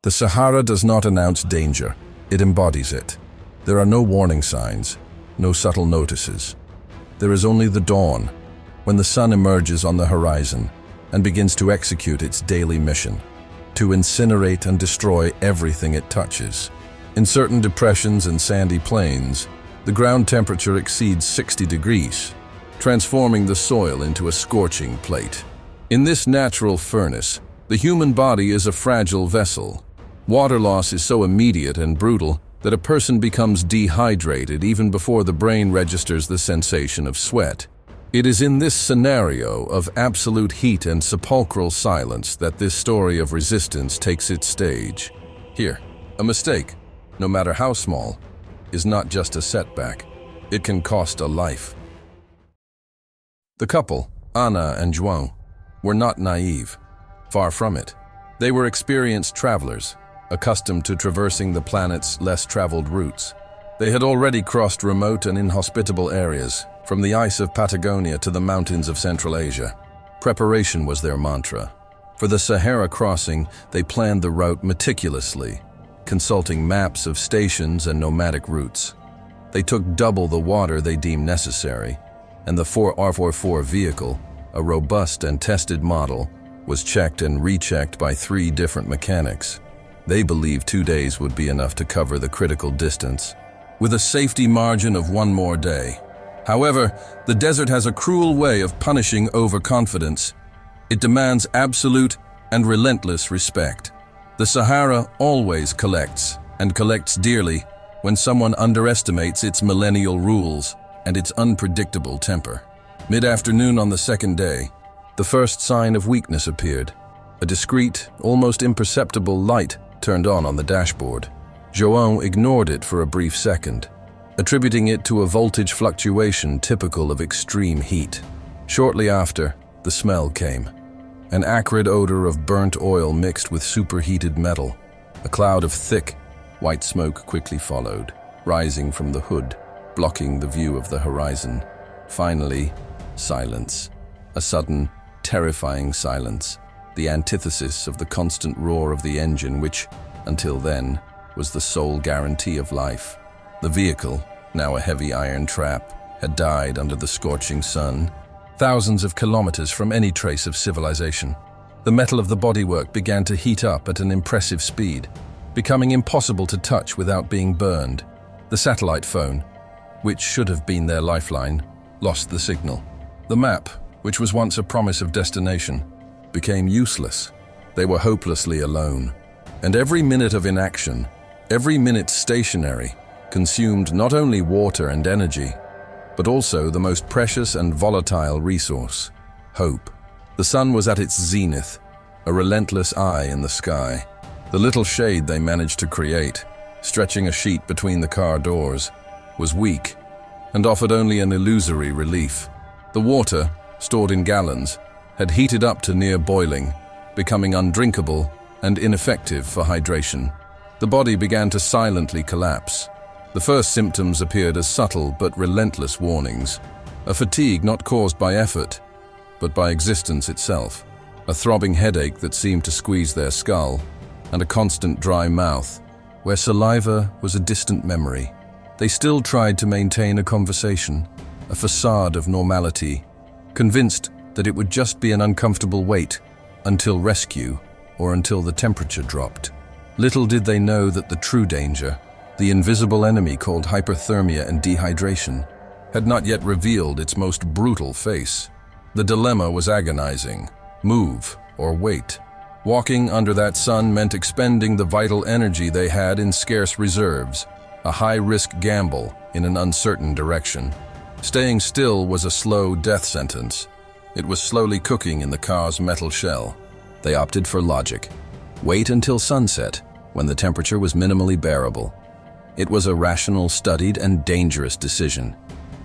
The Sahara does not announce danger, it embodies it. There are no warning signs, no subtle notices. There is only the dawn, when the sun emerges on the horizon and begins to execute its daily mission, to incinerate and destroy everything it touches. In certain depressions and sandy plains, the ground temperature exceeds 60 degrees, transforming the soil into a scorching plate. In this natural furnace, the human body is a fragile vessel. Water loss is so immediate and brutal that a person becomes dehydrated even before the brain registers the sensation of sweat. It is in this scenario of absolute heat and sepulchral silence that this story of resistance takes its stage. Here, a mistake, no matter how small, is not just a setback. It can cost a life. The couple, Anna and João, were not naive. Far from it. They were experienced travelers, accustomed to traversing the planet's less traveled routes. They had already crossed remote and inhospitable areas, from the ice of Patagonia to the mountains of Central Asia. Preparation was their mantra. For the Sahara crossing, they planned the route meticulously, consulting maps of stations and nomadic routes. They took double the water they deemed necessary, and the 4x4 vehicle, a robust and tested model, was checked and rechecked by 3 different mechanics. They believed 2 days would be enough to cover the critical distance, with a safety margin of 1 more day. However, the desert has a cruel way of punishing overconfidence. It demands absolute and relentless respect. The Sahara always collects, and collects dearly, when someone underestimates its millennial rules and its unpredictable temper. Mid-afternoon on the 2nd day, the first sign of weakness appeared. A discreet, almost imperceptible light turned on the dashboard. João ignored it for a brief second, attributing it to a voltage fluctuation typical of extreme heat. Shortly after, the smell came. An acrid odor of burnt oil mixed with superheated metal. A cloud of thick, white smoke quickly followed, rising from the hood, blocking the view of the horizon. Finally, silence. A sudden, terrifying silence, the antithesis of the constant roar of the engine which, until then, was the sole guarantee of life. The vehicle, now a heavy iron trap, had died under the scorching sun, thousands of kilometers from any trace of civilization. The metal of the bodywork began to heat up at an impressive speed, becoming impossible to touch without being burned. The satellite phone, which should have been their lifeline, lost the signal. The map, which was once a promise of destination, became useless. They were hopelessly alone. And every minute of inaction, every minute stationary, consumed not only water and energy, but also the most precious and volatile resource, hope. The sun was at its zenith, a relentless eye in the sky. The little shade they managed to create, stretching a sheet between the car doors, was weak and offered only an illusory relief. The water, stored in gallons, had heated up to near boiling, becoming undrinkable and ineffective for hydration. The body began to silently collapse. The first symptoms appeared as subtle but relentless warnings. A fatigue not caused by effort, but by existence itself. A throbbing headache that seemed to squeeze their skull, and a constant dry mouth, where saliva was a distant memory. They still tried to maintain a conversation, a facade of normality, convinced that it would just be an uncomfortable wait until rescue or until the temperature dropped. Little did they know that the true danger, the invisible enemy called hyperthermia and dehydration, had not yet revealed its most brutal face. The dilemma was agonizing: move or wait. Walking under that sun meant expending the vital energy they had in scarce reserves, a high-risk gamble in an uncertain direction. Staying still was a slow death sentence. It was slowly cooking in the car's metal shell. They opted for logic. Wait until sunset, when the temperature was minimally bearable. It was a rational, studied, and dangerous decision.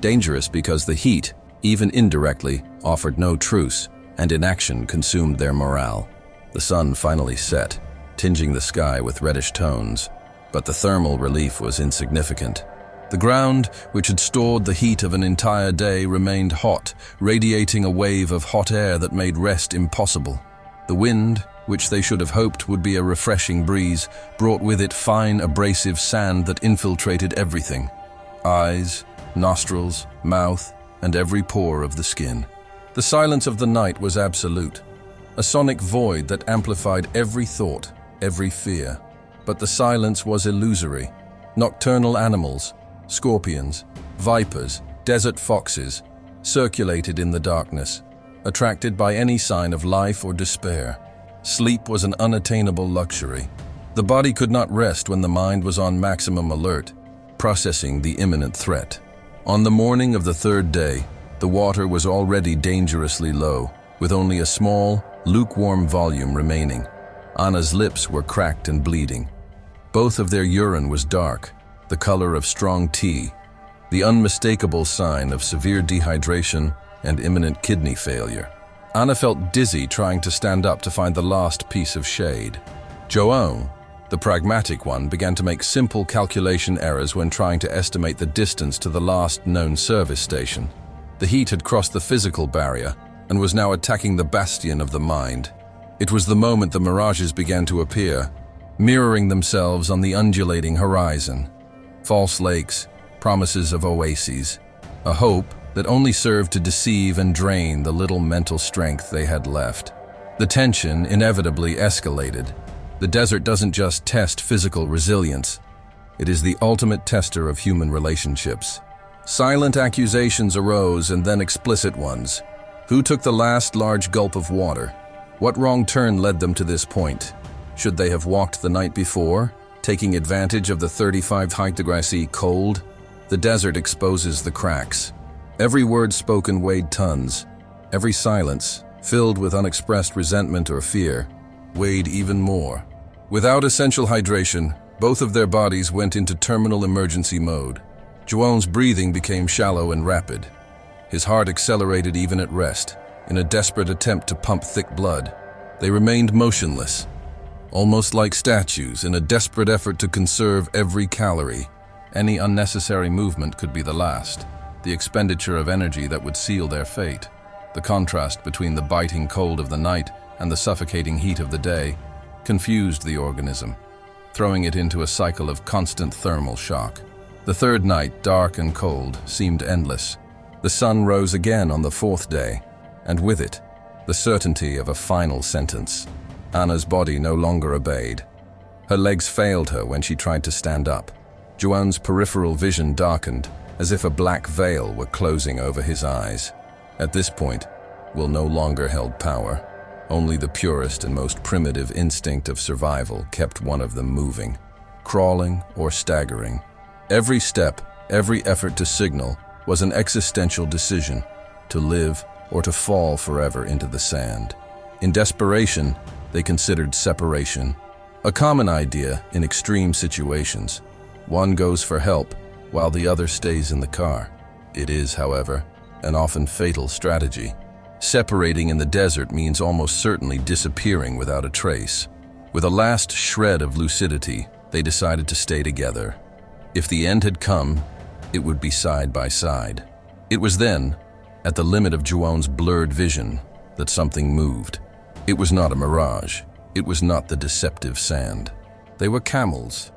Dangerous because the heat, even indirectly, offered no truce, and inaction consumed their morale. The sun finally set, tinging the sky with reddish tones, but the thermal relief was insignificant. The ground, which had stored the heat of an entire day, remained hot, radiating a wave of hot air that made rest impossible. The wind, which they should have hoped would be a refreshing breeze, brought with it fine, abrasive sand that infiltrated everything: eyes, nostrils, mouth, and every pore of the skin. The silence of the night was absolute, a sonic void that amplified every thought, every fear. But the silence was illusory. Nocturnal animals, scorpions, vipers, desert foxes, circulated in the darkness, attracted by any sign of life or despair. Sleep was an unattainable luxury. The body could not rest when the mind was on maximum alert, processing the imminent threat. On the morning of the third day, the water was already dangerously low, with only a small, lukewarm volume remaining. Anna's lips were cracked and bleeding. Both of their urine was dark, the color of strong tea, the unmistakable sign of severe dehydration and imminent kidney failure. Anna felt dizzy trying to stand up to find the last piece of shade. Joan, the pragmatic one, began to make simple calculation errors when trying to estimate the distance to the last known service station. The heat had crossed the physical barrier and was now attacking the bastion of the mind. It was the moment the mirages began to appear, mirroring themselves on the undulating horizon. False lakes, promises of oases, a hope that only served to deceive and drain the little mental strength they had left. The tension inevitably escalated. The desert doesn't just test physical resilience, it is the ultimate tester of human relationships. Silent accusations arose and then explicit ones. Who took the last large gulp of water? What wrong turn led them to this point? Should they have walked the night before, taking advantage of the 35-degree cold? The desert exposes the cracks. Every word spoken weighed tons. Every silence, filled with unexpressed resentment or fear, weighed even more. Without essential hydration, both of their bodies went into terminal emergency mode. Joan's breathing became shallow and rapid. His heart accelerated even at rest, in a desperate attempt to pump thick blood. They remained motionless, almost like statues, in a desperate effort to conserve every calorie. Any unnecessary movement could be the last, the expenditure of energy that would seal their fate. The contrast between the biting cold of the night and the suffocating heat of the day confused the organism, throwing it into a cycle of constant thermal shock. The third night, dark and cold, seemed endless. The sun rose again on the fourth day, and with it, the certainty of a final sentence. Anna's body no longer obeyed. Her legs failed her when she tried to stand up. Joan's peripheral vision darkened, as if a black veil were closing over his eyes. At this point, Will no longer held power. Only the purest and most primitive instinct of survival kept one of them moving, crawling or staggering. Every step, every effort to signal, was an existential decision, to live or to fall forever into the sand. In desperation, they considered separation, a common idea in extreme situations. One goes for help, while the other stays in the car. It is, however, an often fatal strategy. Separating in the desert means almost certainly disappearing without a trace. With a last shred of lucidity, they decided to stay together. If the end had come, it would be side by side. It was then, at the limit of Joan's blurred vision, that something moved. It was not a mirage. It was not the deceptive sand. They were camels.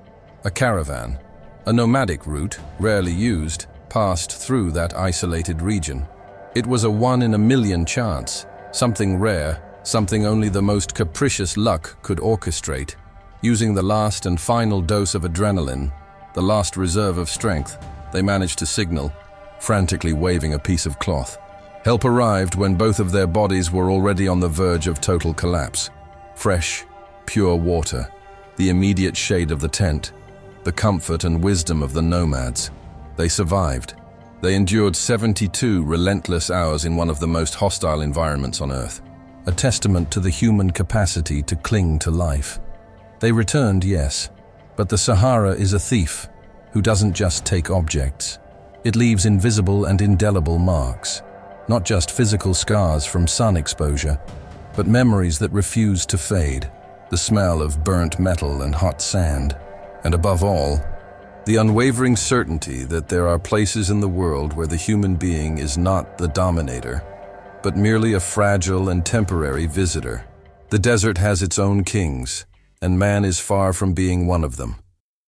A caravan, a nomadic route, rarely used, passed through that isolated region. It was a one-in-a-million chance, something rare, something only the most capricious luck could orchestrate. Using the last and final dose of adrenaline, the last reserve of strength, they managed to signal, frantically waving a piece of cloth. Help arrived when both of their bodies were already on the verge of total collapse. Fresh, pure water, the immediate shade of the tent, the comfort and wisdom of the nomads. They survived. They endured 72 relentless hours in one of the most hostile environments on Earth, a testament to the human capacity to cling to life. They returned, yes, but the Sahara is a thief who doesn't just take objects. It leaves invisible and indelible marks, not just physical scars from sun exposure, but memories that refuse to fade, the smell of burnt metal and hot sand, and above all, the unwavering certainty that there are places in the world where the human being is not the dominator, but merely a fragile and temporary visitor. The desert has its own kings, and man is far from being one of them.